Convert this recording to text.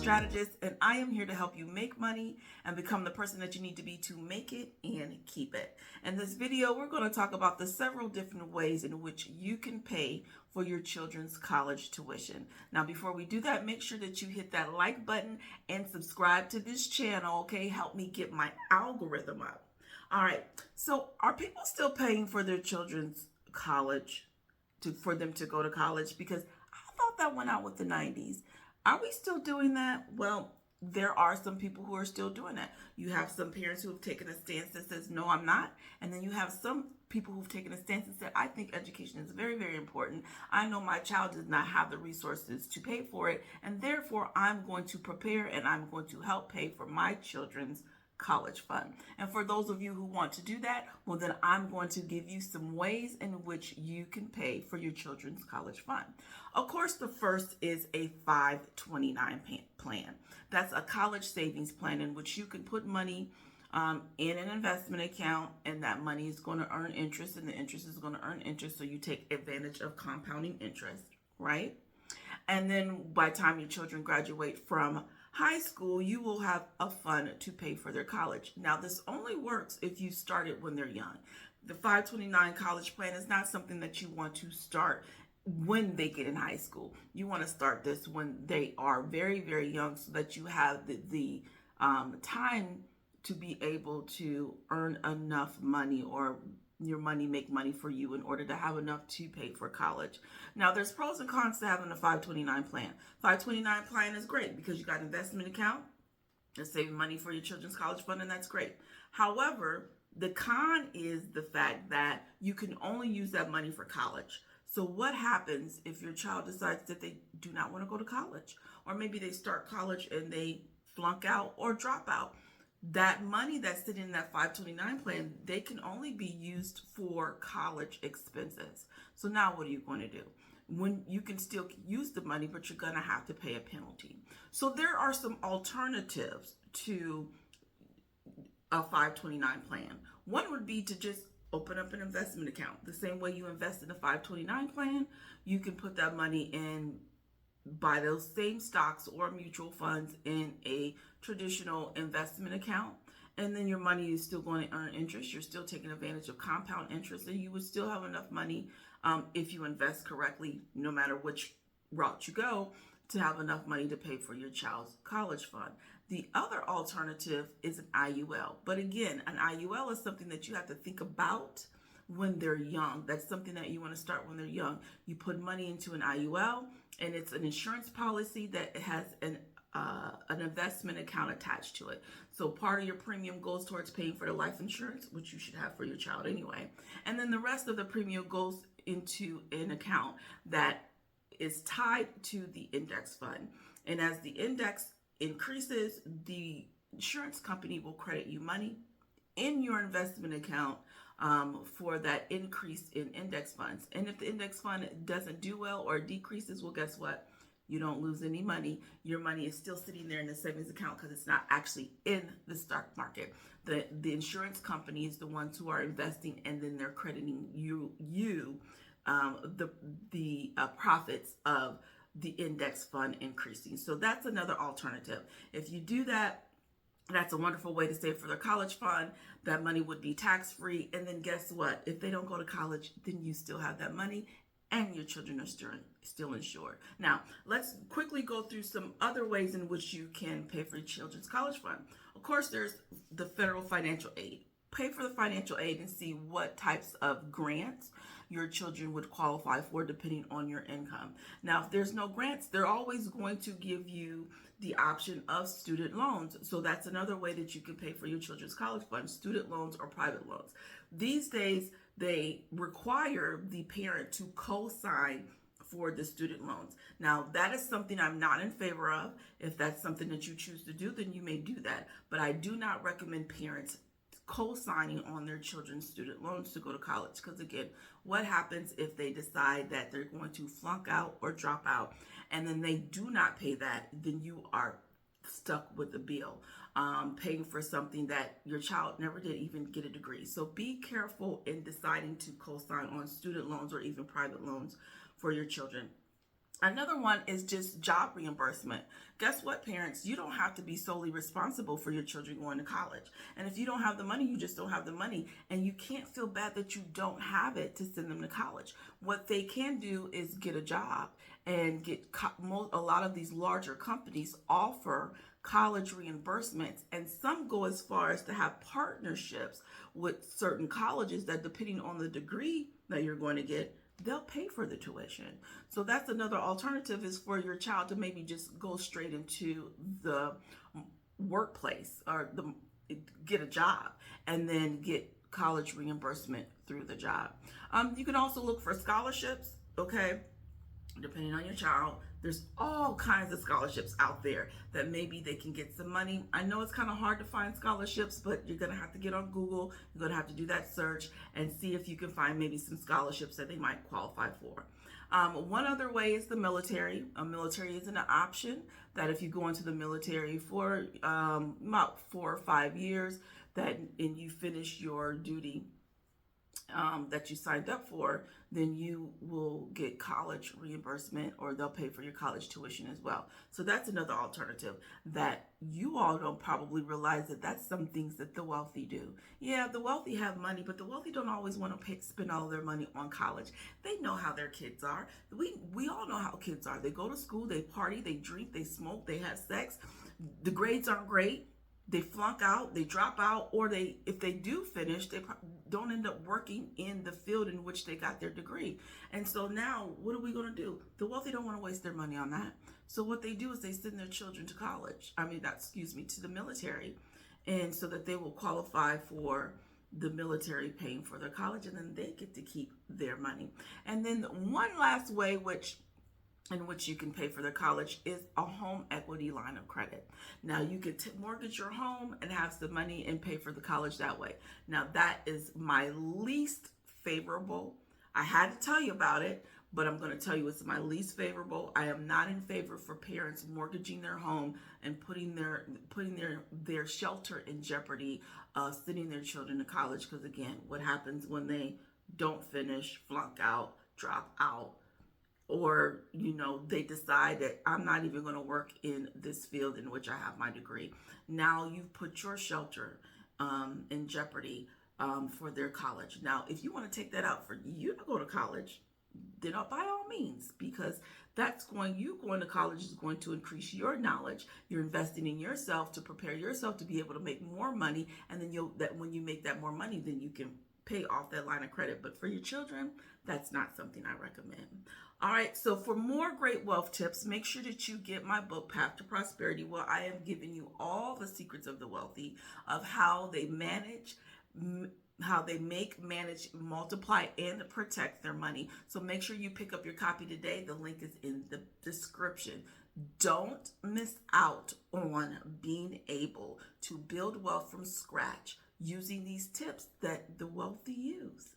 strategist, and I am here to help you make money and become the person that you need to be to make it and keep it. In this video, we're going to talk about the several different ways in which you can pay for your children's college tuition. Now, before we do that, make sure that you hit that like button and subscribe to this channel, okay? Help me get my algorithm up. All right, so are people still paying for their children's college, for them to go to college? Because I thought that went out with the 90s. Are we still doing that? Well, there are some people who are still doing that. You have some parents who have taken a stance that says, no, I'm not. And then you have some people who've taken a stance and said, I think education is very, very important. I know my child does not have the resources to pay for it, and therefore I'm going to prepare and I'm going to help pay for my children's college fund. And for those of you who want to do that, well, then I'm going to give you some ways in which you can pay for your children's college fund. Of course, the first is a 529 plan. That's a college savings plan in which you can put money in an investment account, and that money is going to earn interest, and the interest is going to earn interest, so you take advantage of compounding interest, right? And then by the time your children graduate from high school, you will have a fund to pay for their college. Now, this only works if you start it when they're young. The 529 college plan is not something that you want to start when they get in high school. You want to start this when they are very, very young, so that you have the time to be able to earn enough money, or your money make money for you, in order to have enough to pay for college. Now, there's pros and cons to having a 529 plan. 529 plan is great because you got an investment account that's saving money for your children's college fund, and that's great. However, the con is the fact that you can only use that money for college. So what happens if your child decides that they do not want to go to college, or maybe they start college and they flunk out or drop out? That money that's sitting in that 529 plan, they can only be used for college expenses. So now what are you going to do? When you can still use the money, but you're going to have to pay a penalty. So there are some alternatives to a 529 plan. One would be to just open up an investment account. The same way you invest in a 529 plan, you can put that money in, buy those same stocks or mutual funds in a traditional investment account, and then your money is still going to earn interest. You're still taking advantage of compound interest, and you would still have enough money, if you invest correctly, no matter which route you go, to have enough money to pay for your child's college fund. The other alternative is an IUL. But again, an IUL is something that you have to think about when they're young. That's something that you want to start when they're young. You put money into an IUL, and it's an insurance policy that has an investment account attached to it. So part of your premium goes towards paying for the life insurance, which you should have for your child anyway. And then the rest of the premium goes into an account that is tied to the index fund. And as the index increases, the insurance company will credit you money in your investment account for that increase in index funds. And if the index fund doesn't do well or decreases, well, guess what? You don't lose any money. Your money is still sitting there in the savings account because it's not actually in the stock market. The insurance company is the ones who are investing, and then they're crediting you the profits of the index fund increasing. So that's another alternative. If you do that, that's a wonderful way to save for their college fund. That money would be tax-free. And then guess what? If they don't go to college, then you still have that money, and your children are still insured. Now, let's quickly go through some other ways in which you can pay for your children's college fund. Of course, there's the federal financial aid. Pay for the financial aid and see what types of grants your children would qualify for depending on your income. Now, if there's no grants, they're always going to give you the option of student loans. So that's another way that you can pay for your children's college fund, student loans or private loans. These days, they require the parent to co-sign for the student loans. Now, that is something I'm not in favor of. If that's something that you choose to do, then you may do that. But I do not recommend parents co-signing on their children's student loans to go to college. Because again, what happens if they decide that they're going to flunk out or drop out, and then they do not pay that? Then you are stuck with the bill, paying for something that your child never did even get a degree. So be careful in deciding to co-sign on student loans or even private loans for your children. Another one is just job reimbursement. Guess what, parents? You don't have to be solely responsible for your children going to college. And if you don't have the money, you just don't have the money. And you can't feel bad that you don't have it to send them to college. What they can do is get a job and get a lot of these larger companies offer college reimbursements, and some go as far as to have partnerships with certain colleges that, depending on the degree that you're going to get, they'll pay for the tuition. So that's another alternative, is for your child to maybe just go straight into the workplace or get a job and then get college reimbursement through the job. You can also look for scholarships, okay? Depending on your child, there's all kinds of scholarships out there that maybe they can get some money. I know it's kind of hard to find scholarships, but you're going to have to get on Google. You're going to have to do that search and see if you can find maybe some scholarships that they might qualify for. One other way is the military. Military is an option that if you go into the military for about 4 or 5 years, and you finish your duty that you signed up for, then you will get college reimbursement, or they'll pay for your college tuition as well. So that's another alternative that you all don't probably realize, that that's some things that the wealthy do. Yeah, the wealthy have money, but the wealthy don't always want to spend all their money on college. They know how their kids are. We all know how kids are. They go to school, they party, they drink, they smoke, they have sex. The grades aren't great. They flunk out, they drop out, or if they do finish, they don't end up working in the field in which they got their degree. And so now, what are we going to do? The wealthy don't want to waste their money on that. So what they do is they send their children to college. To the military, and so that they will qualify for the military paying for their college, and then they get to keep their money. And then one last way in which you can pay for their college is a home equity line of credit. Now, you can mortgage your home and have some money and pay for the college that way. Now, that is my least favorable. I had to tell you about it, but I'm going to tell you it's my least favorable. I am not in favor for parents mortgaging their home and putting their shelter in jeopardy, sending their children to college. Because again, what happens when they don't finish, flunk out, drop out, or they decide that I'm not even going to work in this field in which I have my degree. Now you've put your shelter in jeopardy for their college. Now, if you want to take that out for you to go to college, then by all means, because you going to college is going to increase your knowledge. You're investing in yourself to prepare yourself to be able to make more money, and then when you make that more money, then you can pay off that line of credit. But for your children, that's not something I recommend. All right, so for more great wealth tips, make sure that you get my book, Path to Prosperity, where I am giving you all the secrets of the wealthy, of how they manage, how they manage, multiply, and protect their money. So make sure you pick up your copy today. The link is in the description. Don't miss out on being able to build wealth from scratch using these tips that the wealthy use.